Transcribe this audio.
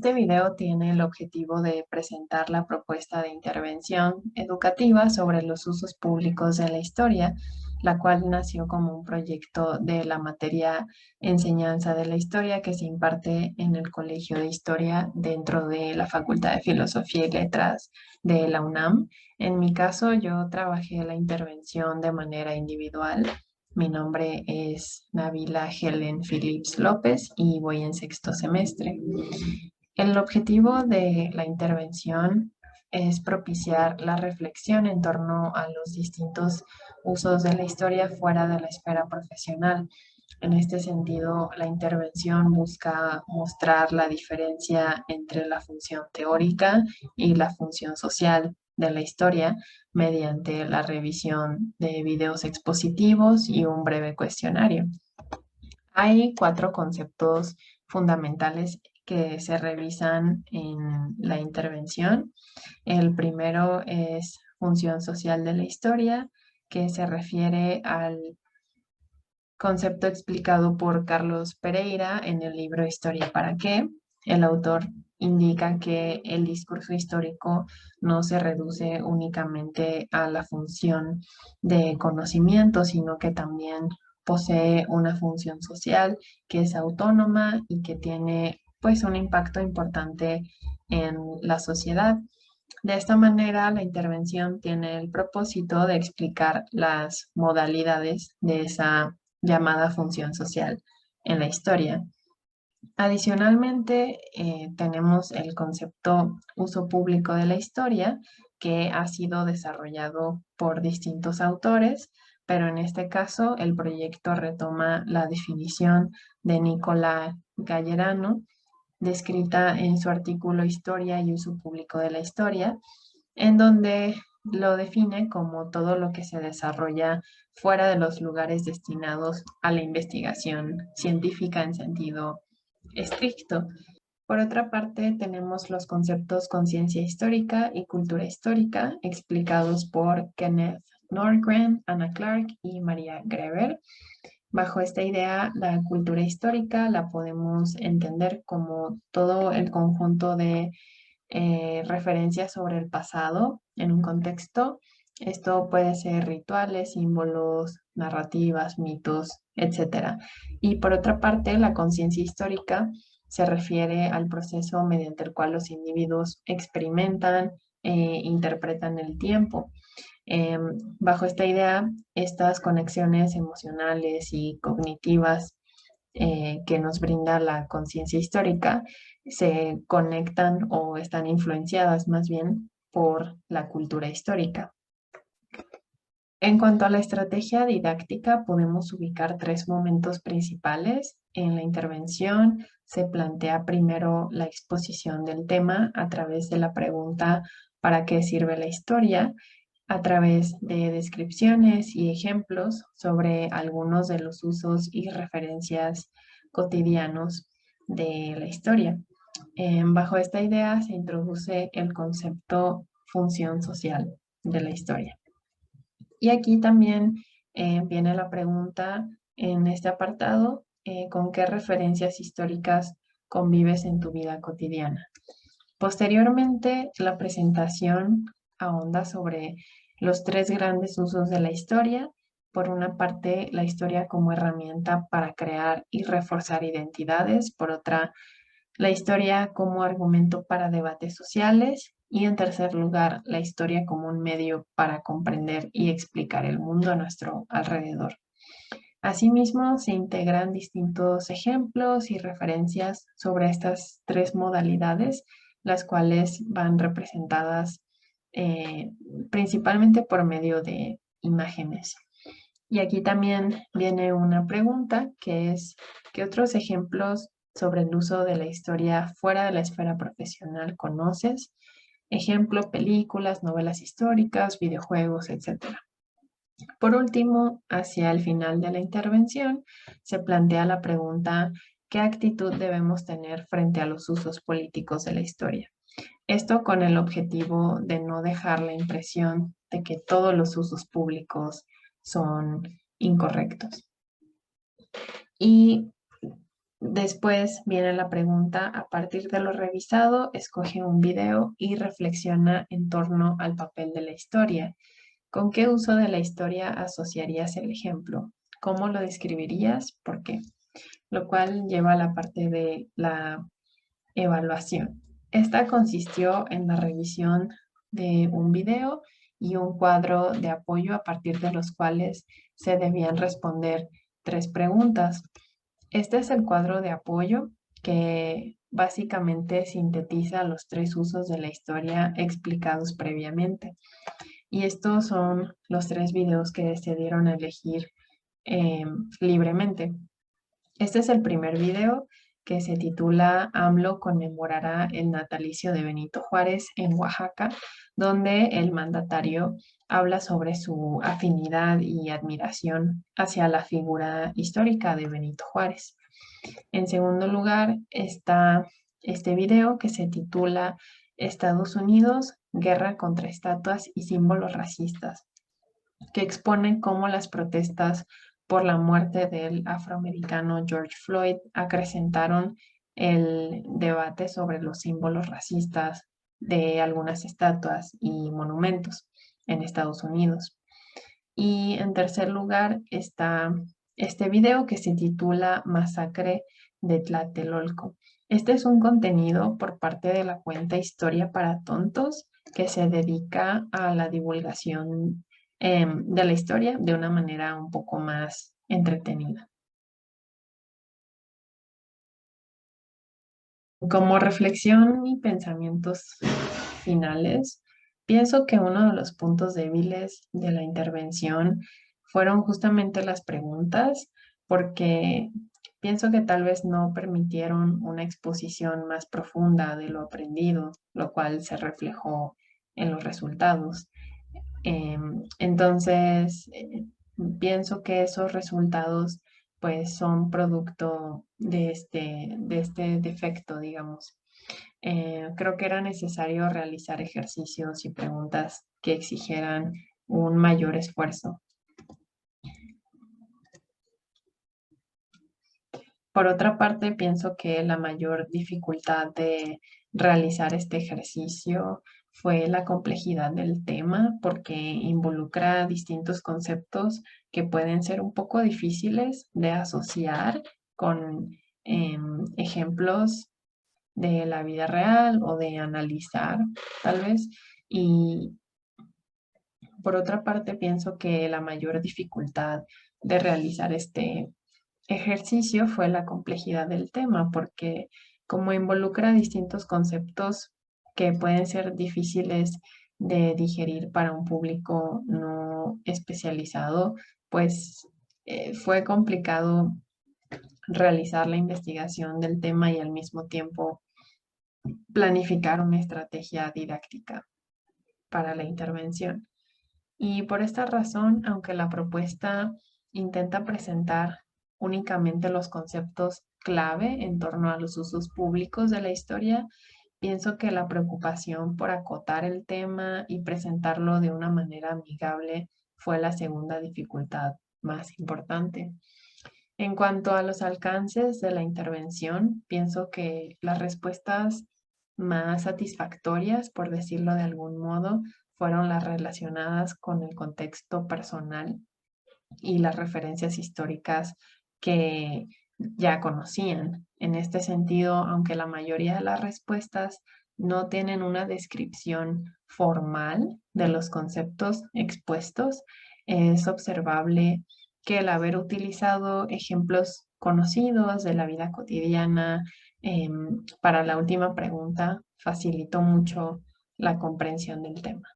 Este video tiene el objetivo de presentar la propuesta de intervención educativa sobre los usos públicos de la historia, la cual nació como un proyecto de la materia Enseñanza de la Historia que se imparte en el Colegio de Historia dentro de la Facultad de Filosofía y Letras de la UNAM. En mi caso, yo trabajé la intervención de manera individual. Mi nombre es Nabila Helen Phillips López y voy en sexto semestre. El objetivo de la intervención es propiciar la reflexión en torno a los distintos usos de la historia fuera de la esfera profesional. En este sentido, la intervención busca mostrar la diferencia entre la función teórica y la función social de la historia mediante la revisión de videos expositivos y un breve cuestionario. Hay cuatro conceptos fundamentales que se revisan en la intervención. El primero es función social de la historia, que se refiere al concepto explicado por Carlos Pereira en el libro Historia para qué. El autor indica que el discurso histórico no se reduce únicamente a la función de conocimiento, sino que también posee una función social que es autónoma y que tiene pues un impacto importante en la sociedad. De esta manera, la intervención tiene el propósito de explicar las modalidades de esa llamada función social en la historia. Adicionalmente, tenemos el concepto uso público de la historia, que ha sido desarrollado por distintos autores, pero en este caso el proyecto retoma la definición de Nicola Gallerano, descrita en su artículo Historia y uso público de la historia, en donde lo define como todo lo que se desarrolla fuera de los lugares destinados a la investigación científica en sentido estricto. Por otra parte, tenemos los conceptos conciencia histórica y cultura histórica, explicados por Kenneth Nordgren, Anna Clark y María Greber. Bajo esta idea, la cultura histórica la podemos entender como todo el conjunto de referencias sobre el pasado en un contexto. Esto puede ser rituales, símbolos, narrativas, mitos, etc. Y por otra parte, la conciencia histórica se refiere al proceso mediante el cual los individuos experimentan e interpretan el tiempo. Bajo esta idea, estas conexiones emocionales y cognitivas que nos brinda la conciencia histórica se conectan o están influenciadas más bien por la cultura histórica. En cuanto a la estrategia didáctica, podemos ubicar tres momentos principales. En la intervención se plantea primero la exposición del tema a través de la pregunta ¿para qué sirve la historia?, a través de descripciones y ejemplos sobre algunos de los usos y referencias cotidianos de la historia. Bajo esta idea se introduce el concepto función social de la historia. Y aquí también viene la pregunta en este apartado, ¿con qué referencias históricas convives en tu vida cotidiana? Posteriormente, la presentación ahonda sobre los tres grandes usos de la historia. Por una parte, la historia como herramienta para crear y reforzar identidades. Por otra, la historia como argumento para debates sociales. Y en tercer lugar, la historia como un medio para comprender y explicar el mundo a nuestro alrededor. Asimismo, se integran distintos ejemplos y referencias sobre estas tres modalidades, las cuales van representadas principalmente por medio de imágenes. Y aquí también viene una pregunta que es, ¿qué otros ejemplos sobre el uso de la historia fuera de la esfera profesional conoces? Ejemplo, películas, novelas históricas, videojuegos, etc. Por último, hacia el final de la intervención, se plantea la pregunta, ¿qué actitud debemos tener frente a los usos políticos de la historia? Esto con el objetivo de no dejar la impresión de que todos los usos públicos son incorrectos. Y Después viene la pregunta, a partir de lo revisado, escoge un video y reflexiona en torno al papel de la historia. ¿Con qué uso de la historia asociarías el ejemplo? ¿Cómo lo describirías? ¿Por qué? Lo cual lleva a la parte de la evaluación. Esta consistió en la revisión de un video y un cuadro de apoyo a partir de los cuales se debían responder 3 preguntas. Este es el cuadro de apoyo que básicamente sintetiza los 3 usos de la historia explicados previamente. Y estos son los 3 videos que decidieron elegir eh, libremente. Este es el primer video que se titula AMLO conmemorará el natalicio de Benito Juárez en Oaxaca, donde el mandatario habla sobre su afinidad y admiración hacia la figura histórica de Benito Juárez. En segundo lugar está este video que se titula Estados Unidos, guerra contra estatuas y símbolos racistas, que expone cómo las protestas por la muerte del afroamericano George Floyd acrecentaron el debate sobre los símbolos racistas de algunas estatuas y monumentos en Estados Unidos. Y en tercer lugar está este video que se titula Masacre de Tlatelolco. Este es un contenido por parte de la cuenta Historia para Tontos que se dedica a la divulgación de la historia de una manera un poco más entretenida. Como reflexión y pensamientos finales, pienso que uno de los puntos débiles de la intervención fueron justamente las preguntas, porque pienso que tal vez no permitieron una exposición más profunda de lo aprendido, lo cual se reflejó en los resultados. Entonces, pienso que esos resultados pues son producto de este defecto, digamos. Creo que era necesario realizar ejercicios y preguntas que exigieran un mayor esfuerzo. Por otra parte, pienso que la mayor dificultad de realizar este ejercicio fue la complejidad del tema, porque involucra distintos conceptos que pueden ser un poco difíciles de asociar con ejemplos de la vida real o de analizar, tal vez. Y por otra parte, pienso que la mayor dificultad de realizar este ejercicio fue la complejidad del tema, porque como involucra distintos conceptos que pueden ser difíciles de digerir para un público no especializado, pues fue complicado realizar la investigación del tema y al mismo tiempo planificar una estrategia didáctica para la intervención. Y por esta razón, aunque la propuesta intenta presentar únicamente los conceptos clave en torno a los usos públicos de la historia, pienso que la preocupación por acotar el tema y presentarlo de una manera amigable fue la segunda dificultad más importante. En cuanto a los alcances de la intervención, pienso que las respuestas más satisfactorias, por decirlo de algún modo, fueron las relacionadas con el contexto personal y las referencias históricas que ya conocían. En este sentido, aunque la mayoría de las respuestas no tienen una descripción formal de los conceptos expuestos, es observable que el haber utilizado ejemplos conocidos de la vida cotidiana para la última pregunta facilitó mucho la comprensión del tema.